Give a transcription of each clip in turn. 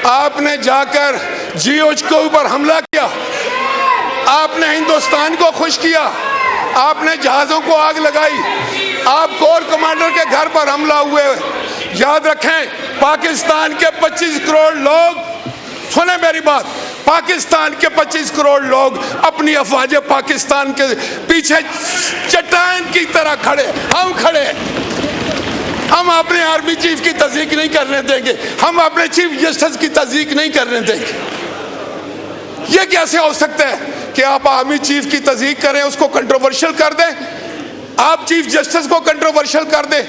आपने जाकर जीओच के ऊपर हमला किया, आपने हिंदुस्तान को खुश किया, आपने जहाज़ों को आग लगाई, आप कोर कमांडर के घर पर हमला हुए। याद रखें, पाकिस्तान के 25 करोड़ लोग, सुने मेरी बात, पाकिस्तान के 25 करोड़ लोग अपनी अफवाज पाकिस्तान के पीछे चट्टान की तरह खड़े, हम खड़े। हम अपने आर्मी चीफ की तस्दीक नहीं करने देंगे, हम अपने चीफ जस्टिस की तस्दीक नहीं करने देंगे। ये कैसे हो सकता है कि आप आर्मी चीफ की तस्दीक करें, उसको कंट्रोवर्शियल कर दें, आप चीफ जस्टिस को कंट्रोवर्शियल कर दें,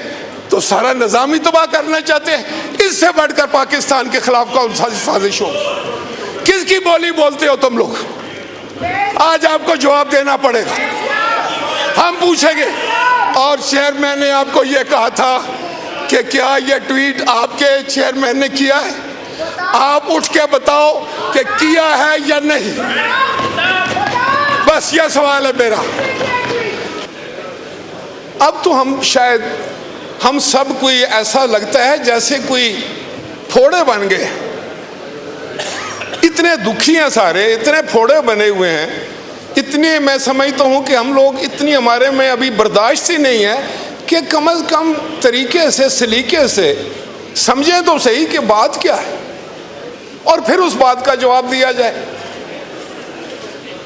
तो सारा निज़ाम ही तबाह करना चाहते हैं। इससे बढ़कर पाकिस्तान के खिलाफ कौन सा साजिश हो? किसकी बोली बोलते हो तुम लोग? आज आपको जवाब देना पड़ेगा, हम पूछेंगे। और चेयरमैन ने आपको यह कहा था कि क्या यह ट्वीट आपके चेयरमैन ने किया है? आप उठ के बताओ कि किया है या नहीं। बस यह सवाल है मेरा। अब तो हम सब कोई ऐसा लगता है जैसे कोई फोड़े बन गए। इतने दुखी हैं सारे, इतने फोड़े बने हुए हैं, इतने मैं समझता हूं कि हम लोग इतनी हमारे में अभी बर्दाश्त ही नहीं है कि कम से कम तरीके से, सलीके से समझे तो सही कि बात क्या है और फिर उस बात का जवाब दिया जाए।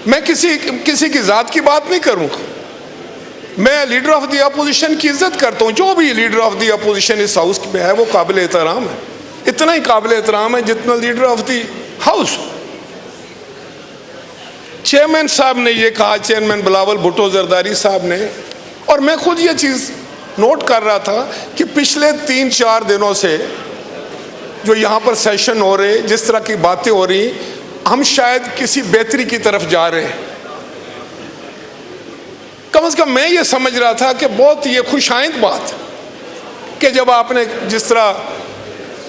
मैं किसी की जात की बात नहीं करूंगा, मैं लीडर ऑफ द अपोजिशन की इज्जत करता हूं। जो भी लीडर ऑफ द अपोजिशन इस हाउस में है वो काबिल एहतराम है, इतना ही काबिल एहतराम है जितना leader of the house. Chairman साहब ने ये कहा, चेयरमैन बिलावल भुट्टो जरदारी साहब ने, और मैं खुद ये चीज़ नोट कर रहा था कि पिछले 3-4 दिनों से जो यहाँ पर सेशन हो रहे, जिस तरह की बातें हो रही, हम शायद किसी बेहतरी की तरफ जा रहे हैं। कम से कम मैं ये समझ रहा था कि बहुत ये खुशाइंद बात कि जब आपने, जिस तरह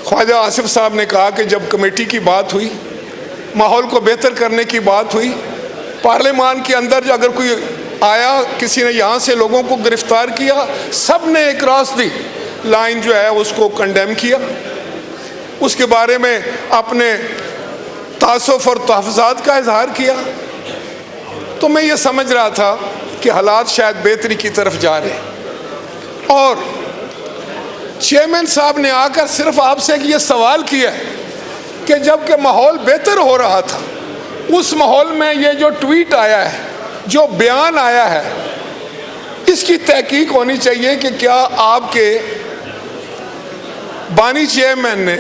ख्वाजा आसिफ साहब ने कहा कि जब कमेटी की बात हुई, माहौल को बेहतर करने की बात हुई, पार्लियामान के अंदर जो अगर कोई आया, किसी ने यहाँ से लोगों को गिरफ्तार किया, सब ने एक क्रॉस दी लाइन जो है उसको कंडेम किया, उसके बारे में अपने तासुफ और तहफ़्फ़ुज़ात का इजहार किया। तो मैं ये समझ रहा था कि हालात शायद बेहतरी की तरफ जा रहे हैं। और चेयरमैन साहब ने आकर सिर्फ आपसे ये सवाल किया कि जब के माहौल बेहतर हो रहा था, उस माहौल में ये जो ट्वीट आया है, जो बयान आया है, इसकी तहकीक होनी चाहिए कि क्या आपके बानी चेयरमैन ने,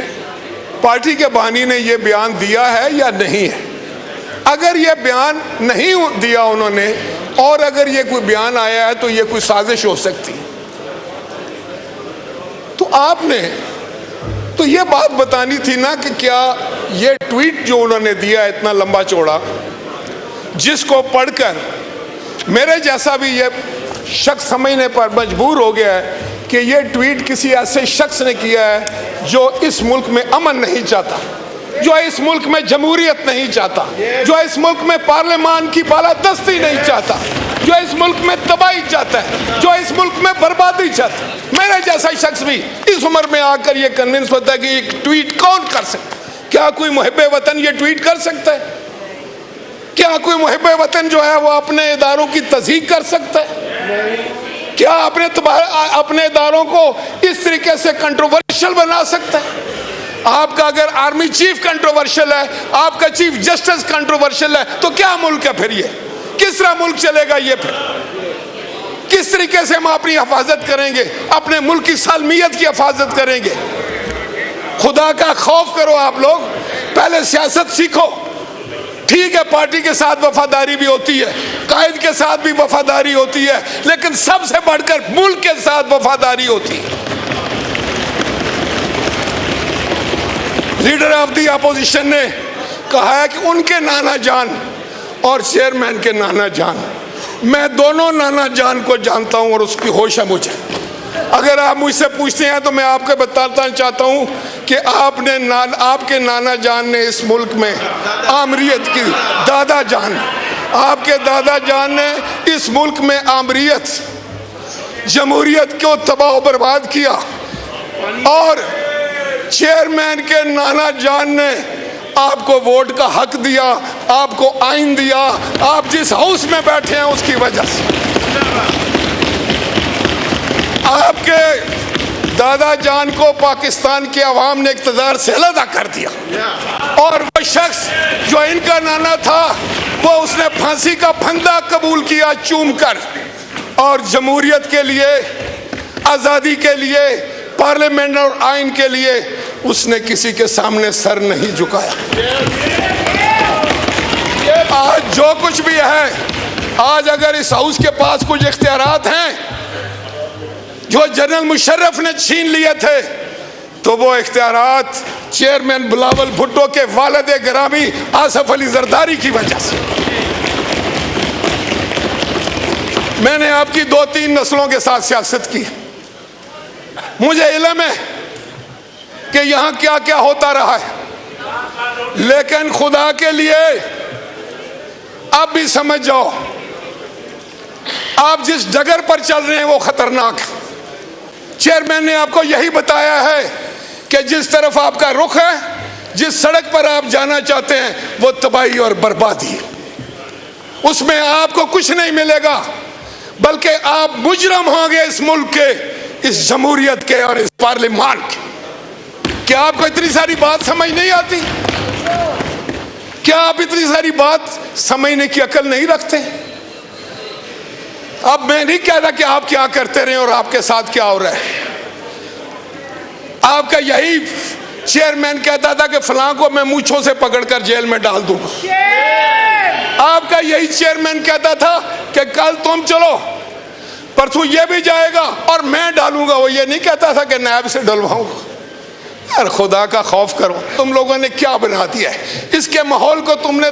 पार्टी के बानी ने ये बयान दिया है या नहीं है। अगर ये बयान नहीं दिया उन्होंने, और अगर ये कोई बयान आया है, तो ये कोई साजिश हो सकती है। तो आपने तो ये बात बतानी थी ना कि क्या ये ट्वीट जो उन्होंने दिया इतना लंबा चौड़ा, जिसको पढ़कर मेरे जैसा भी ये शख्स समझने पर मजबूर हो गया है कि ये ट्वीट किसी ऐसे शख्स ने किया है जो इस मुल्क में अमन नहीं चाहता, जो इस मुल्क में जमहूरियत नहीं चाहता, जो इस मुल्क में पार्लियामान की बालादस्ती नहीं चाहता, जो इस मुल्क में तबाही चाहता है, जो इस मुल्क में बर्बादी चाहता है। मेरे जैसा शख्स भी इस उम्र में आकर ये कन्विंस होता है कि एक ट्वीट कौन कर सकता है। क्या कोई मुहिब्बे वतन ये ट्वीट कर सकता है? क्या कोई मुहिब्बे वतन जो है वो अपने इदारों की तस्दीक कर सकता है? क्या अपने इदारों को इस तरीके से कंट्रोवर्शियल बना सकता है? आपका अगर आर्मी चीफ कंट्रोवर्शियल है, आपका चीफ जस्टिस कंट्रोवर्शियल है, तो क्या मुल्क है फिर? ये किस तरह मुल्क चलेगा? ये फिर किस तरीके से हम अपनी हिफाजत करेंगे, अपने मुल्क की सालमियत की हिफाजत करेंगे? खुदा का खौफ करो आप लोग, पहले सियासत सीखो। ठीक है, पार्टी के साथ वफादारी भी होती है, कायद के साथ भी वफादारी होती है, लेकिन सबसे बढ़कर मुल्क के साथ वफादारी होती है। लीडर ऑफ दी अपोजिशन ने कहा है कि उनके नाना जान और चेयरमैन के नाना जान, मैं दोनों नाना जान को जानता हूं और उसकी होश है मुझे। अगर आप मुझसे पूछते हैं तो मैं आपको बताना चाहता हूं कि आपके नाना जान ने इस मुल्क में आमरीत की, दादा जान, आपके दादा जान ने इस मुल्क में आमरीत, जमहूरियत को तबाह बर्बाद किया। और चेयरमैन के नाना जान ने आपको वोट का हक दिया, आपको आइन दिया, आप जिस हाउस में बैठे हैं उसकी वजह से। आपके दादा जान को पाकिस्तान की आवाम ने इक़्तिदार से अलग कर दिया, और वो शख्स जो इनका नाना था वो उसने फांसी का फंदा कबूल किया चूम कर, और जमहूरियत के लिए, आज़ादी के लिए, पार्लियामेंट और आइन के लिए उसने किसी के सामने सर नहीं झुकाया। आज जो कुछ भी है, आज अगर इस हाउस के पास कुछ इख्तियारात हैं जो जनरल मुशर्रफ ने छीन लिए थे, तो वो इख्तियारात चेयरमैन बिलावल भुट्टो के वालिद गिरामी आसफ अली जरदारी की वजह से। मैंने आपकी 2-3 नस्लों के साथ सियासत की, मुझे इल्म है कि यहां क्या क्या होता रहा है, लेकिन खुदा के लिए आप भी समझ जाओ, आप जिस डगर पर चल रहे हैं वो खतरनाक है। चेयरमैन ने आपको यही बताया है कि जिस तरफ आपका रुख है, जिस सड़क पर आप जाना चाहते हैं, वो तबाही और बर्बादी है। उसमें आपको कुछ नहीं मिलेगा, बल्कि आप मुजरम होंगे इस मुल्क के, इस जमहूरियत के और इस पार्लियामान के। क्या आपको इतनी सारी बात समझ नहीं आती? क्या आप इतनी सारी बात समझने की अकल नहीं रखते? अब मैं नहीं कह रहा कि आप क्या करते रहे और आपके साथ क्या हो रहा है। आपका यही चेयरमैन कहता था कि फलां को मैं मूंछों से पकड़कर जेल में डाल दूंगा। आपका यही चेयरमैन कहता था कि कल तुम चलो, परसों ये भी जाएगा और मैं डालूंगा। वो ये नहीं कहता था कि नायब से डलवाऊंगा। यार खुदा का खौफ करो, तुम लोगों ने क्या बना दिया है। इसके माहौल को तुमने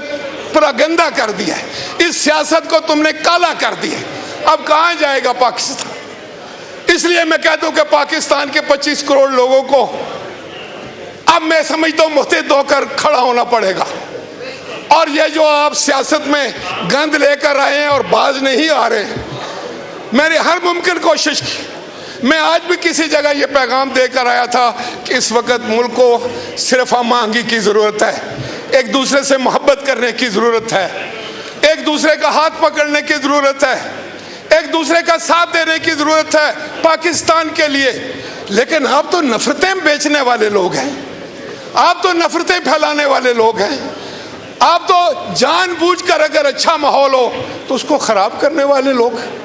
पूरा गंदा कर दिया है, इस सियासत को तुमने काला कर दिया है। अब कहां जाएगा पाकिस्तान? इसलिए मैं कहता हूं कि पाकिस्तान के 25 करोड़ लोगों को अब मैं समझता हूं मुहतद होकर खड़ा होना पड़ेगा। और ये जो आप सियासत में गंद लेकर आए हैं और बाज नहीं आ रहे, मैंने हर मुमकिन कोशिश की। मैं आज भी किसी जगह ये पैगाम देकर आया था कि इस वक्त मुल्क को सिर्फ हम आहंगी की ज़रूरत है, एक दूसरे से मोहब्बत करने की ज़रूरत है, एक दूसरे का हाथ पकड़ने की ज़रूरत है, एक दूसरे का साथ देने की ज़रूरत है पाकिस्तान के लिए। लेकिन आप तो नफरतें बेचने वाले लोग हैं, आप तो नफरतें फैलाने वाले लोग हैं, आप तो जानबूझकर अगर अच्छा माहौल हो तो उसको ख़राब करने वाले लोग हैं।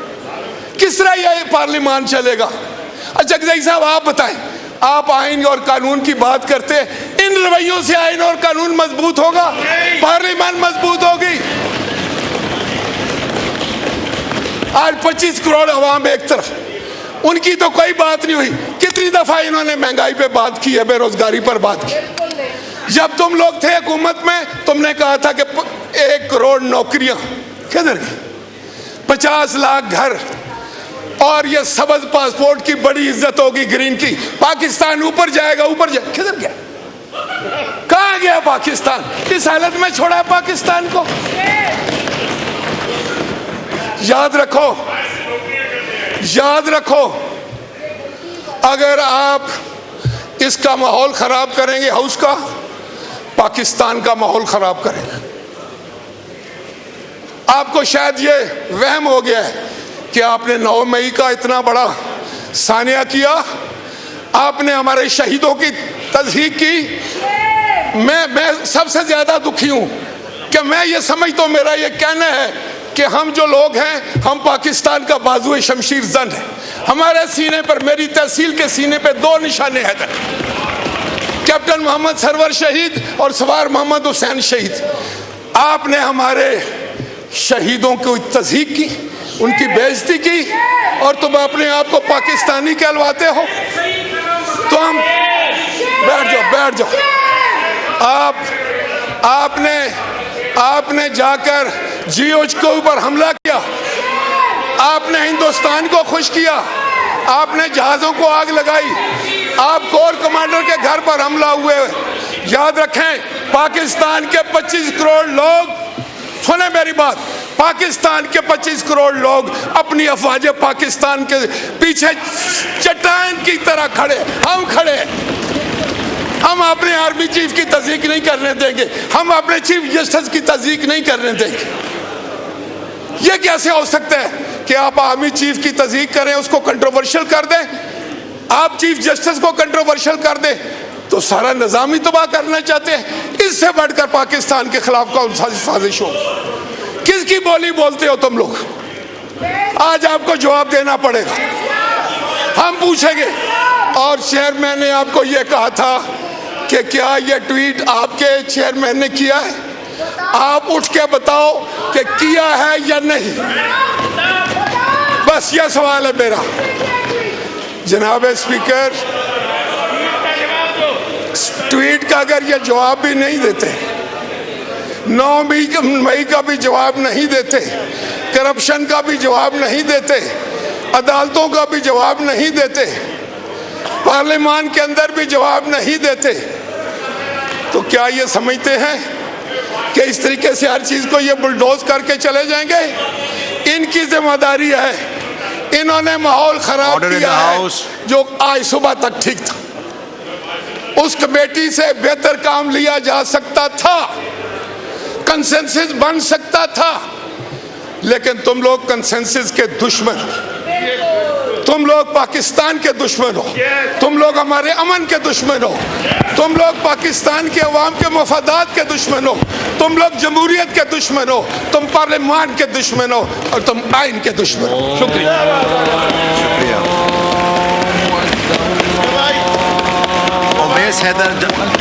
किस तरह यह पार्लियामान चलेगा? अच्छा जगदई साहब आप बताएं, आप आइन और कानून की बात करते हैं, इन रवैयों से आइन और कानून मजबूत होगा, पार्लियामान मजबूत होगी? आज 25 करोड़ अवाम एक तरफ, उनकी तो कोई बात नहीं हुई। कितनी दफा इन्होंने महंगाई पे बात की है, बेरोजगारी पर बात की। जब तुम लोग थे हुकूमत में, तुमने कहा था कि 1 करोड़ नौकरियां, किधर गई? 50 लाख घर, और ये सबज पासपोर्ट की बड़ी इज्जत होगी, ग्रीन की। पाकिस्तान ऊपर जाएगा, ऊपर जाएगा, किधर गया? कहां गया पाकिस्तान? इस हालत में छोड़ा है पाकिस्तान को। याद रखो, याद रखो, अगर आप इसका माहौल खराब करेंगे, हाउस का, पाकिस्तान का माहौल खराब करेंगे। आपको शायद ये वहम हो गया है कि आपने 9 मई का इतना बड़ा सानिया किया, आपने हमारे शहीदों की तज़हीक की। मैं सबसे ज्यादा दुखी हूं कि मैं ये समझता हूं, मेरा ये कहना है कि हम जो लोग हैं, हम पाकिस्तान का बाजुए शमशीर जन है। हमारे सीने पर, मेरी तहसील के सीने पे 2 निशाने हैं, कैप्टन मोहम्मद सरवर शहीद और सवार मोहम्मद हुसैन शहीद। आपने हमारे शहीदों की तज़हीक की, उनकी बेइज्जती की, और तुम अपने आप को पाकिस्तानी कहलवाते हो। तो हम बैठ जाओ, बैठ जाओ। आपने जाकर जीओज के ऊपर हमला किया, आपने हिंदुस्तान को खुश किया, आपने जहाजों को आग लगाई, आप कोर कमांडर के घर पर हमला हुए। याद रखें, पाकिस्तान के 25 करोड़ लोग, सुने मेरी बात, पाकिस्तान के 25 करोड़ लोग अपनी अफवाज पाकिस्तान के पीछे चट्टान की तरह खड़े, हम खड़े। हम अपने आर्मी चीफ की तस्दीक नहीं करने देंगे, हम अपने चीफ जस्टिस की तस्दीक नहीं करने देंगे। ये कैसे हो सकता है कि आप आर्मी चीफ की तस्दीक करें, उसको कंट्रोवर्शियल कर दें, आप चीफ जस्टिस को कंट्रोवर्शियल कर दें, तो सारा निजाम ही तबाह करना चाहते हैं। इससे बढ़कर पाकिस्तान के खिलाफ कौन सा साजिश हो? किसकी बोली बोलते हो तुम लोग? आज आपको जवाब देना पड़ेगा, हम पूछेंगे। और चेयरमैन ने आपको यह कहा था कि क्या यह ट्वीट आपके चेयरमैन ने किया है? आप उठ के बताओ कि किया है या नहीं। बस यह सवाल है मेरा। जनाब स्पीकर, ट्वीट का अगर ये जवाब भी नहीं देते, 9 मई का भी जवाब नहीं देते, करप्शन का भी जवाब नहीं देते, अदालतों का भी जवाब नहीं देते, पार्लियामान के अंदर भी जवाब नहीं देते, तो क्या ये समझते हैं कि इस तरीके से हर चीज को ये बुलडोज करके चले जाएंगे? इनकी जिम्मेदारी है, इन्होंने माहौल खराब किया है जो आज सुबह तक ठीक था। उस कमेटी से बेहतर काम लिया जा सकता था, कंसेंसस बन सकता था, लेकिन तुम लोग कंसेंसस के दुश्मन हो, तुम लोग पाकिस्तान के दुश्मन हो, तुम लोग हमारे अमन के दुश्मन हो, तुम लोग पाकिस्तान के अवाम के मफादात के दुश्मन हो, तुम लोग जमहूरियत के दुश्मन हो, तुम पार्लियामान के दुश्मन हो और तुम आइन के दुश्मन हो। शुक्रिया। ओवैस हैदर